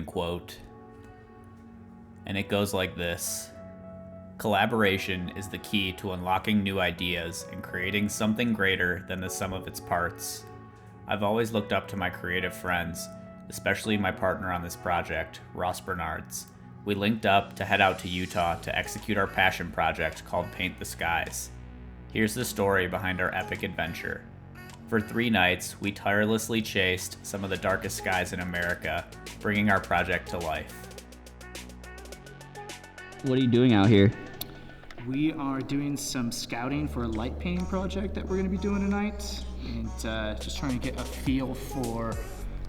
quote, and it goes like this. Collaboration is the key to unlocking new ideas and creating something greater than the sum of its parts. I've always looked up to my creative friends, especially my partner on this project, Ross Bernards. We linked up to head out to Utah to execute our passion project called Paint the Skies. Here's the story behind our epic adventure. For 3 nights, we tirelessly chased some of the darkest skies in America, bringing our project to life. What are you doing out here? We are doing some scouting for a light painting project that we're going to be doing tonight, and just trying to get a feel for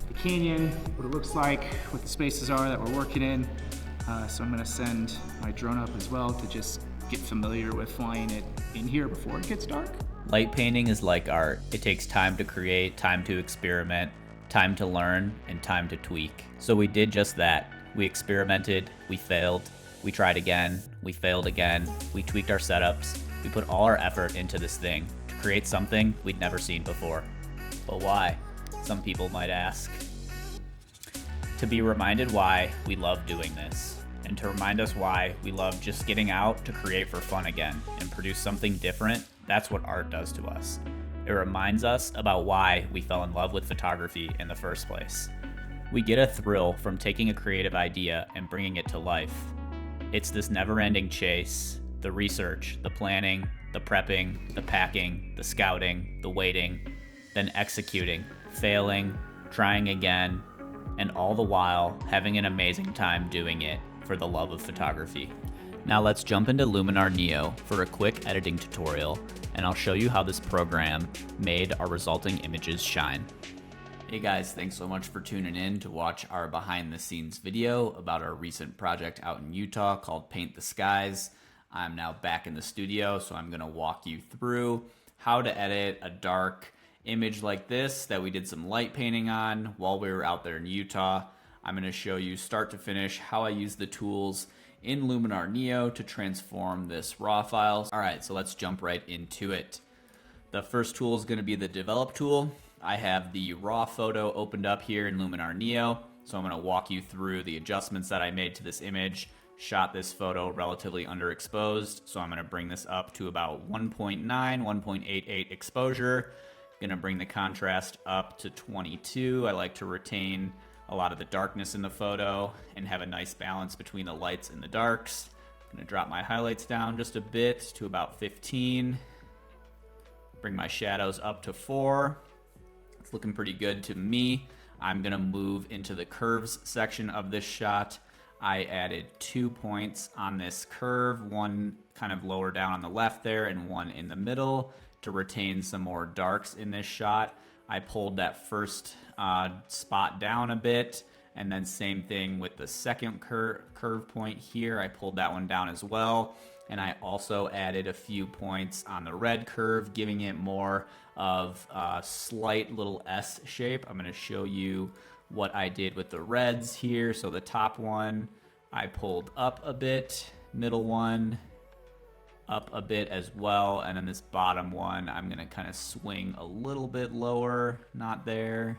the canyon, what it looks like, what the spaces are that we're working in. So I'm going to send my drone up as well to just get familiar with flying it in here before it gets dark. Light painting is like art. It takes time to create, time to experiment, time to learn, and time to tweak. So we did just that. We experimented, we failed, we tried again, we failed again, we tweaked our setups, we put all our effort into this thing to create something we'd never seen before. But why? Some people might ask. To be reminded why we love doing this, and to remind us why we love just getting out to create for fun again and produce something different. That's what art does to us. It reminds us about why we fell in love with photography in the first place. We get a thrill from taking a creative idea and bringing it to life. It's this never-ending chase, the research, the planning, the prepping, the packing, the scouting, the waiting, then executing, failing, trying again, and all the while having an amazing time doing it for the love of photography. Now let's jump into Luminar Neo for a quick editing tutorial, and I'll show you how this program made our resulting images shine. Hey guys, thanks so much for tuning in to watch our behind the scenes video about our recent project out in Utah called Paint the Skies. I'm now back in the studio, so I'm gonna walk you through how to edit a dark image like this that we did some light painting on while we were out there in Utah. I'm gonna show you start to finish how I use the tools in Luminar Neo to transform this raw file. All right, so let's jump right into it. The first tool is gonna be the develop tool. I have the raw photo opened up here in Luminar Neo, so I'm gonna walk you through the adjustments that I made to this image. Shot this photo relatively underexposed, so I'm gonna bring this up to about 1.9, 1.88 exposure. Gonna bring the contrast up to 22. I like to retain a lot of the darkness in the photo and have a nice balance between the lights and the darks. I'm gonna drop my highlights down just a bit to about 15. Bring my shadows up to 4. It's looking pretty good to me. I'm gonna move into the curves section of this shot. I added 2 points on this curve, one kind of lower down on the left there and one in the middle to retain some more darks in this shot. I pulled that first spot down a bit, and then same thing with the second curve point here. I pulled that one down as well, and I also added a few points on the red curve, giving it more of a slight little S shape. I'm going to show you what I did with the reds here. So the top one I pulled up a bit, middle one up a bit as well, and then this bottom one I'm gonna kind of swing a little bit lower, not there,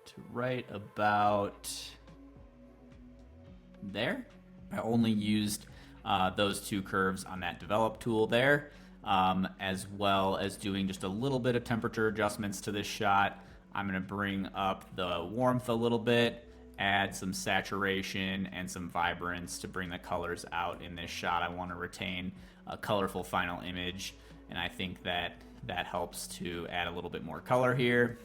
to right about there. I only used those 2 curves on that develop tool there, as well as doing just a little bit of temperature adjustments to this shot. I'm gonna bring up the warmth a little bit, add some saturation and some vibrance to bring the colors out in this shot. I want to retain a colorful final image, and I think that helps to add a little bit more color here.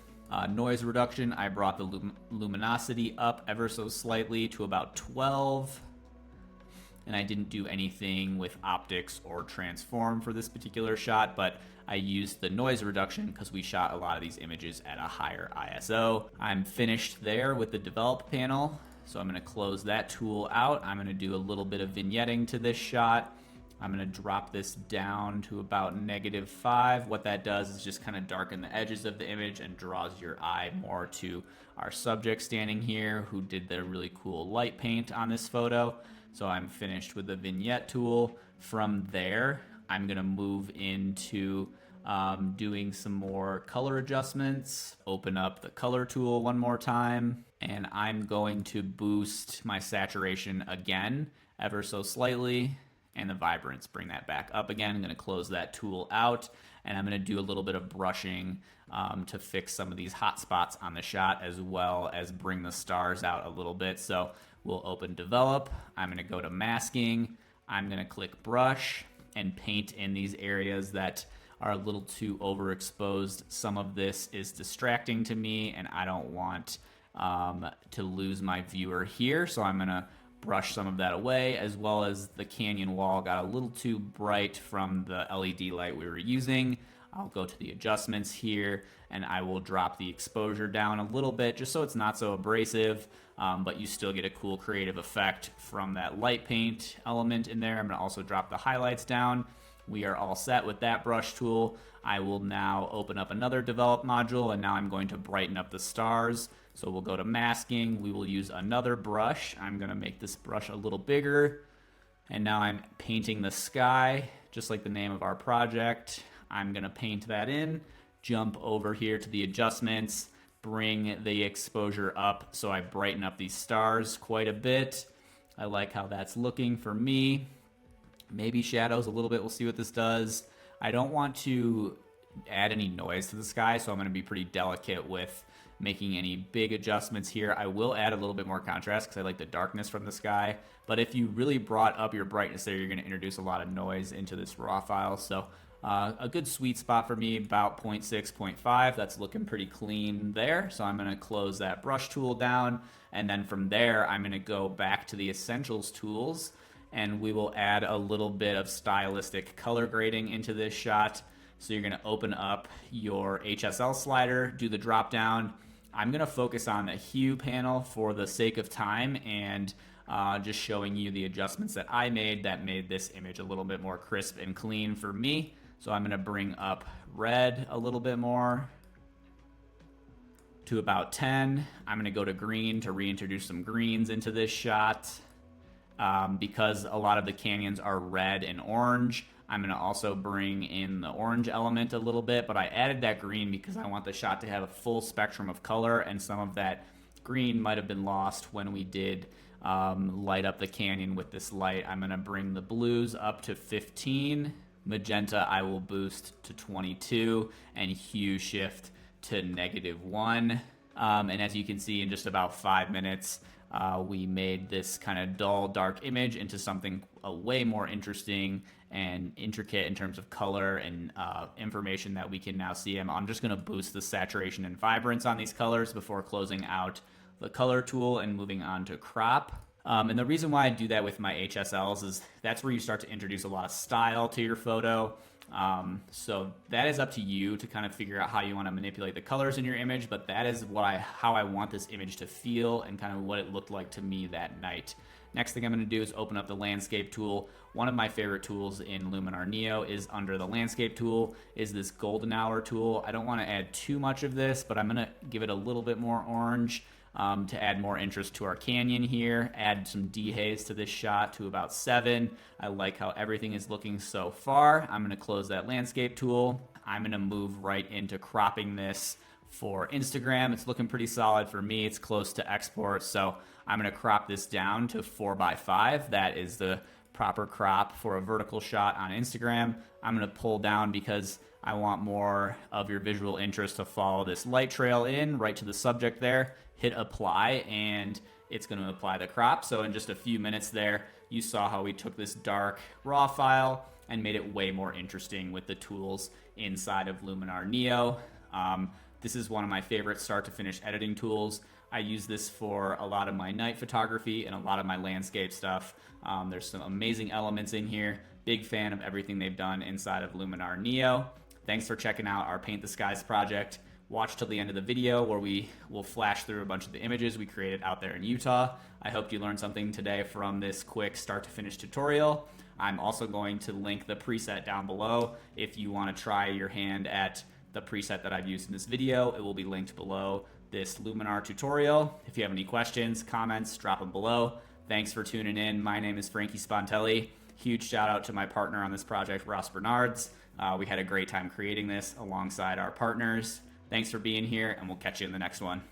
Noise reduction, I brought the luminosity up ever so slightly to about 12, and I didn't do anything with optics or transform for this particular shot, but I used the noise reduction because we shot a lot of these images at a higher ISO. I'm finished there with the develop panel, so I'm going to close that tool out. I'm going to do a little bit of vignetting to this shot. I'm going to drop this down to about -5. What that does is just kind of darken the edges of the image and draws your eye more to our subject standing here, who did the really cool light paint on this photo. So I'm finished with the vignette tool. From there, I'm gonna move into doing some more color adjustments. Open up the color tool one more time. And I'm going to boost my saturation again, ever so slightly, and the vibrance, bring that back up again. I'm going to close that tool out, and I'm going to do a little bit of brushing to fix some of these hot spots on the shot, as well as bring the stars out a little bit. So we'll open develop. I'm going to go to masking. I'm going to click brush and paint in these areas that are a little too overexposed. Some of this is distracting to me, and I don't want to lose my viewer here, so I'm gonna brush some of that away, as well as the canyon wall got a little too bright from the LED light we were using. I'll go to the adjustments here, and I will drop the exposure down a little bit just so it's not so abrasive, but you still get a cool creative effect from that light paint element in there. I'm gonna also drop the highlights down. We are all set with that brush tool. I will now open up another develop module, and now I'm going to brighten up the stars. So we'll go to masking. We will use another brush. I'm going to make this brush a little bigger. And now I'm painting the sky, just like the name of our project. I'm going to paint that in, jump over here to the adjustments, bring the exposure up so I brighten up these stars quite a bit. I like how that's looking for me. Maybe shadows a little bit. We'll see what this does. I don't want to add any noise to the sky, so I'm going to be pretty delicate with making any big adjustments here. I will add a little bit more contrast because I like the darkness from the sky. But if you really brought up your brightness there, you're going to introduce a lot of noise into this raw file. So a good sweet spot for me, about 0.6, 0.5. That's looking pretty clean there. So I'm going to close that brush tool down. And then from there, I'm going to go back to the Essentials tools, and we will add a little bit of stylistic color grading into this shot. So you're going to open up your HSL slider, do the drop down. I'm going to focus on the hue panel for the sake of time, and just showing you the adjustments that I made that made this image a little bit more crisp and clean for me. So I'm going to bring up red a little bit more to about 10. I'm going to go to green to reintroduce some greens into this shot. Because a lot of the canyons are red and orange, I'm going to also bring in the orange element a little bit, but I added that green because I want the shot to have a full spectrum of color, and some of that green might have been lost when we did light up the canyon with this light. I'm going to bring the blues up to 15, magenta I will boost to 22, and hue shift to -1. And as you can see, in just about 5 minutes, we made this kind of dull, dark image into something way more interesting and intricate in terms of color and information that we can now see. I'm just going to boost the saturation and vibrance on these colors before closing out the color tool and moving on to crop. And the reason why I do that with my HSLs is that's where you start to introduce a lot of style to your photo. So that is up to you to kind of figure out how you want to manipulate the colors in your image, but that is how I want this image to feel and kind of what it looked like to me that night. Next thing I'm going to do is open up the landscape tool. One of my favorite tools in Luminar Neo is under the landscape tool is this golden hour tool. I don't want to add too much of this, but I'm going to give it a little bit more orange to add more interest to our canyon here. Add some dehaze to this shot to about 7. I like how everything is looking so far. I'm going to close that landscape tool. I'm going to move right into cropping this for Instagram. It's looking pretty solid for me. It's close to export, so I'm going to crop this down to 4:5. That is the proper crop for a vertical shot on Instagram. I'm going to pull down because I want more of your visual interest to follow this light trail in right to the subject there. Hit apply, and it's going to apply the crop. So in just a few minutes there, you saw how we took this dark raw file and made it way more interesting with the tools inside of Luminar Neo. This is one of my favorite start to finish editing tools. I use this for a lot of my night photography and a lot of my landscape stuff. There's some amazing elements in here. Big fan of everything they've done inside of Luminar Neo. Thanks for checking out our Paint the Skies project. Watch till the end of the video where we will flash through a bunch of the images we created out there in Utah. I hope you learned something today from this quick start to finish tutorial. I'm also going to link the preset down below if you want to try your hand at the preset that I've used in this video. It will be linked below this Luminar tutorial. If you have any questions, comments, drop them below. Thanks for tuning in. My name is Frankie Spontelli. Huge shout out to my partner on this project, Ross Bernards. We had a great time creating this alongside our partners. Thanks for being here, and we'll catch you in the next one.